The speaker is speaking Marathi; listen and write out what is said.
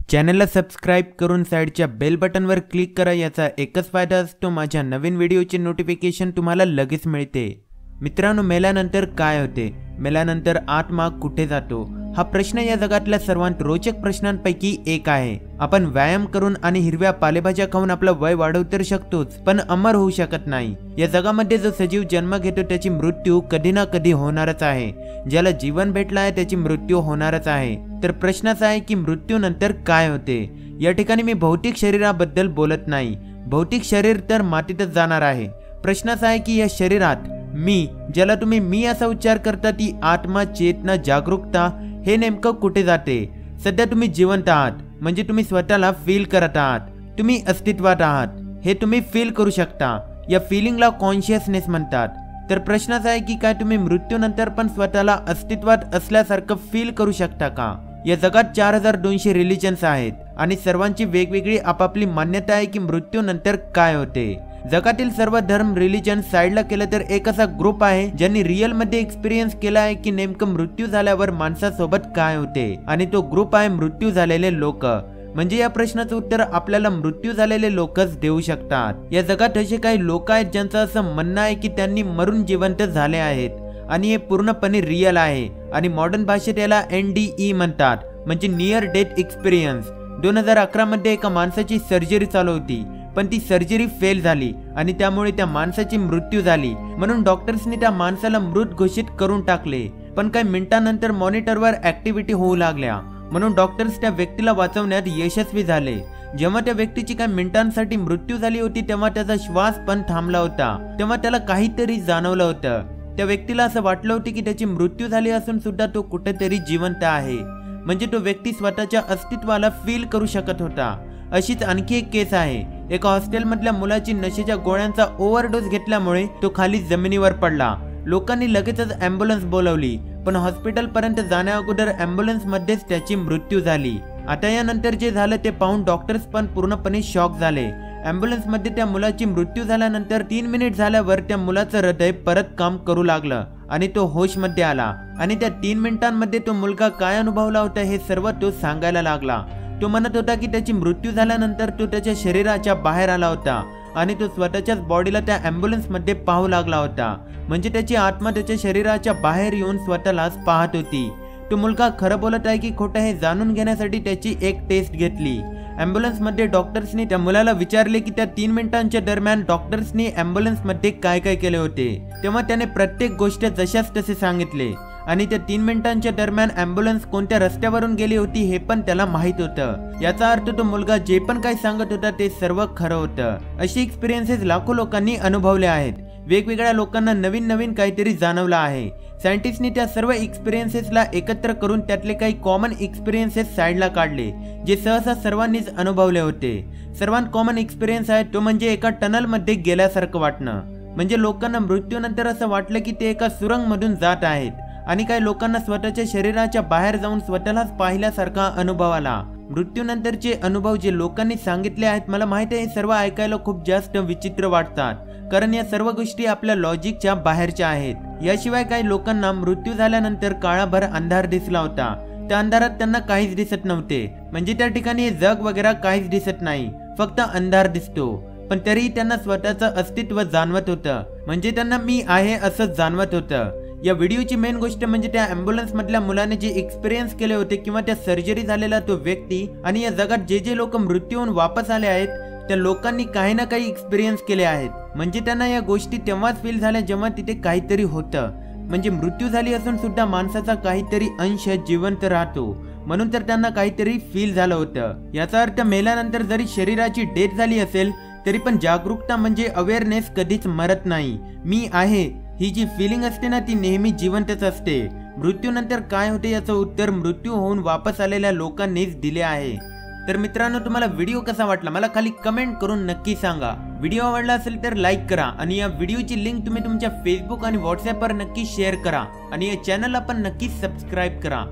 चॅनलला सबस्क्राइब करून साइडच्या बेल बटनवर क्लिक करा। याचा एकच फायदा असतो, माझ्या नवीन व्हिडिओचे नोटिफिकेशन तुम्हाला लगेच मिळते। मित्रांनो, मेल्यानंतर काय होते? मेल्यानंतर आत्मा कुठे जातो? हा प्रश्न या जगातल्या सर्वात रोचक प्रश्नांपैकी एक आहे। आपण व्यायाम करून आणि हिरव्या पालेभाज्या खाऊन आपलं वय वाढवू तर शकतोच, पण अमर होऊ शकत नाही। या जगामध्ये जो सजीव जन्म घेतो त्याची मृत्यू कधी ना कधी होणारच आहे। ज्याला जीवन भेटलं आहे त्याची मृत्यू होणारच आहे। तर प्रश्न असा आहे की मृत्यूनंतर काय होते? या ठिकाणी मी भौतिक शरीराबद्दल बोलत नाही। भौतिक शरीर तर मातीतच जाणार आहे। प्रश्न असा आहे की या शरीरात मी, ज्याला तुम्ही मी असा उच्चार करता, ती आत्मा, चेतना, जागरूकता हे नेमकं कुठे जाते? सध्या तुम्ही जिवंत आहात, म्हणजे तुम्ही स्वतःला फील करत आहात, तुम्ही अस्तित्वात आहात, हे तुम्ही फील करू शकता। या फिलिंगला कॉन्शियसनेस म्हणतात। तर प्रश्न असा आहे की काय तुम्ही मृत्यूनंतर पण स्वतःला अस्तित्वात असल्यासारखं फील करू शकता का? या जगात 4200 रिलिजन्स आहेत आणि सर्वांची वेगवेगळी आपापली मान्यता आहे की मृत्यूनंतर काय होते। जगातील सर्व धर्म, रिलिजन साइडला केलं तर एक असा ग्रुप आहे ज्यांनी रिअल मध्ये एक्सपिरियन्स केला आहे की नेमकं मृत्यू झाल्यावर माणसासोबत काय होते, आणि तो ग्रुप आहे मृत्यू झालेले लोक। म्हणजे या प्रश्नाचं उत्तर आपल्याला मृत्यू झालेले लोकच देऊ शकतात। या जगात असे काही लोक आहेत ज्यांचं असं म्हणणं आहे की त्यांनी मरून जिवंत झाले आहेत, आणि हे पूर्णपणे रिअल आहे। आणि मॉडर्न भाषेत याला NDE म्हणतात, म्हणजे नियर डेथ एक्सपिरियन्स। 2011 मध्ये एका माणसाची सर्जरी चालू होती, पण ती सर्जरी फेल झाली आणि त्यामुळे त्या माणसाची मृत्यू झाली। म्हणून डॉक्टर्सनी त्या माणसाला मृत घोषित करून टाकले। पण काही मिनिटांनंतर मॉनिटरवर ऍक्टिव्हिटी होऊ लागल्या, म्हणून डॉक्टर्स त्या व्यक्तीला वाचवण्यात यशस्वी झाले। जेव्हा त्या व्यक्तीची काही मिनिटांसाठी मृत्यू झाली होती तेव्हा त्याचा श्वास पण थांबला होता। तेव्हा त्याला काहीतरी जाणवलं होतं। त्या व्यक्तीला असं वाटलं होतं की त्याची मृत्यू झाली असून सुद्धा तो कुठेतरी जिवंत आहे, म्हणजे तो व्यक्ती स्वतःच्या अस्तित्वाला फील करू शकत होता। अशीच आणखी एक केस आहे। एका हॉस्टेलमधल्या मुलाची नशेच्या गोळ्यांचा ओव्हरडोस घेतल्यामुळे तो खाली जमिनीवर पडला। लोकांनी लगेचच ॲम्ब्युलन्स बोलवली, पण हॉस्पिटल पर्यंत जाण्या अगोदर ॲम्ब्युलन्स मध्येच त्याची मृत्यू झाली। आता यानंतर जे झालं ते पाहून डॉक्टर्स पण पूर्णपणे शॉक झाले। ॲम्ब्युलन्स मध्ये त्या मुलाची मृत्यू झाल्यानंतर 3 मिनिट झाल्यावर त्या मुलाचं हृदय परत काम करू लागलं आणि तो होश मध्ये आला। आणि त्या 3 मिनिटांमध्ये तो मुलगा काय अनुभवला होता हे सर्व तो सांगायला लागला। तो म्हणत होता की त्याची मृत्यू झाल्यानंतर तो त्याच्या शरीराच्या बाहेर आला होता आणि तो स्वतःच्याच बॉडीला त्या ॲम्ब्युलन्स मध्ये पाहू लागला होता, म्हणजे त्याची आत्मा त्याच्या शरीराच्या बाहेर येऊन स्वतःलाच पाहत होती। तो मुलगा खरं बोलत आहे की खोटं हे जाणून घेण्यासाठी त्याची एक टेस्ट घेतली। ॲम्ब्युलन्स मध्ये डॉक्टर्सनी त्या मुलाला विचारले की त्या 3 मिनिटांच्या दरम्यान डॉक्टर्सनी ॲम्ब्युलन्स मध्ये काय काय केले होते। तेव्हा त्याने प्रत्येक गोष्ट जशाच तसे सांगितले, आणि त्या 3 मिनिटांच्या दरम्यान ॲम्ब्युलन्स कोणत्या रस्त्यावरून गेली होती हे पण त्याला माहित होतं। याचा अर्थ तो मुलगा जे पण काही सांगत होता ते सर्व खरं होतं। अशी एक्सपिरियन्सेस लाखो लोकांनी अनुभवले आहेत। वेगवेगळ्या लोकांना नवीन नवीन काहीतरी जाणवलं आहे। सायंटिस्टनी त्या सर्व एक्सपिरियन्सेसला एकत्र करून त्यातले काही कॉमन एक्सपिरियन्सेस साइडला काढले, जे सहसा सर्वांनीच अनुभवले होते। सर्वात कॉमन एक्सपिरियन्स आहे तो म्हणजे एका टनल मध्ये गेल्यासारखं वाटणं। म्हणजे लोकांना मृत्यूनंतर असं वाटलं की ते एका सुरंग मधून जात आहेत, आणि काही लोकांना स्वतःच्या शरीराच्या बाहेर जाऊन स्वतःलाच पाहिल्यासारखा अनुभव आला। मृत्यूनंतरचे अनुभव जे लोकांनी सांगितले आहेत, मला माहिती आहे हे सर्व ऐकायला खूप जास्त विचित्र वाटतात, कारण या सर्व गोष्टी आपल्या लॉजिकच्या बाहेरच्या आहेत। याशिवाय काही लोकांना मृत्यू झाल्यानंतर काळाभर अंधार दिसला होता। त्या अंधारात त्यांना काहीच दिसत नव्हते, म्हणजे त्या ठिकाणी जग वगैरे काहीच दिसत नाही, फक्त अंधार दिसतो। पण तरीही त्यांना स्वतःचं अस्तित्व जाणवत होतं, म्हणजे त्यांना मी आहे असं जाणवत होतं। या व्हिडिओची मेन गोष्ट म्हणजे त्या ॲम्ब्युलन्स मधल्या मुलाने जे एक्सपिरियन्स केले होते, किंवा त्या सर्जरी झालेला तो व्यक्ती, आणि या जगात जे लोक मृत्यू होऊन वापस आले आहेत त्या लोकांनी काही ना काही एक्सपिरियन्स केले आहेत। म्हणजे त्यांना या गोष्टी तेव्हाच फील झाल्या जेव्हा तिथे काहीतरी होतं। म्हणजे मृत्यू झाली असून सुद्धा माणसाचा काहीतरी अंश जिवंत राहतो, म्हणून तर त्यांना काहीतरी फील झालं होतं। याचा अर्थ मेल्यानंतर जरी शरीराची डेथ झाली असेल तरी पण जागरूकता म्हणजे अवेअरनेस कधीच मरत नाही। मी आहे ही जी फिलिंग असते ना ती नेहमी जिवंतच असते। मृत्यूनंतर काय होते याचं उत्तर मृत्यू होऊन वापस आलेल्या लोकांनीच दिले आहे। तर मित्रांनो, तुम्हाला व्हिडिओ कसा वाटला मला खाली कमेंट करून नक्की सांगा। व्हिडिओ आवडला असेल तर लाईक करा, आणि या व्हिडिओची लिंक तुम्ही तुमच्या फेसबुक आणि व्हॉट्सअपवर नक्की शेअर करा, आणि या चॅनलला पण नक्की सबस्क्राईब करा।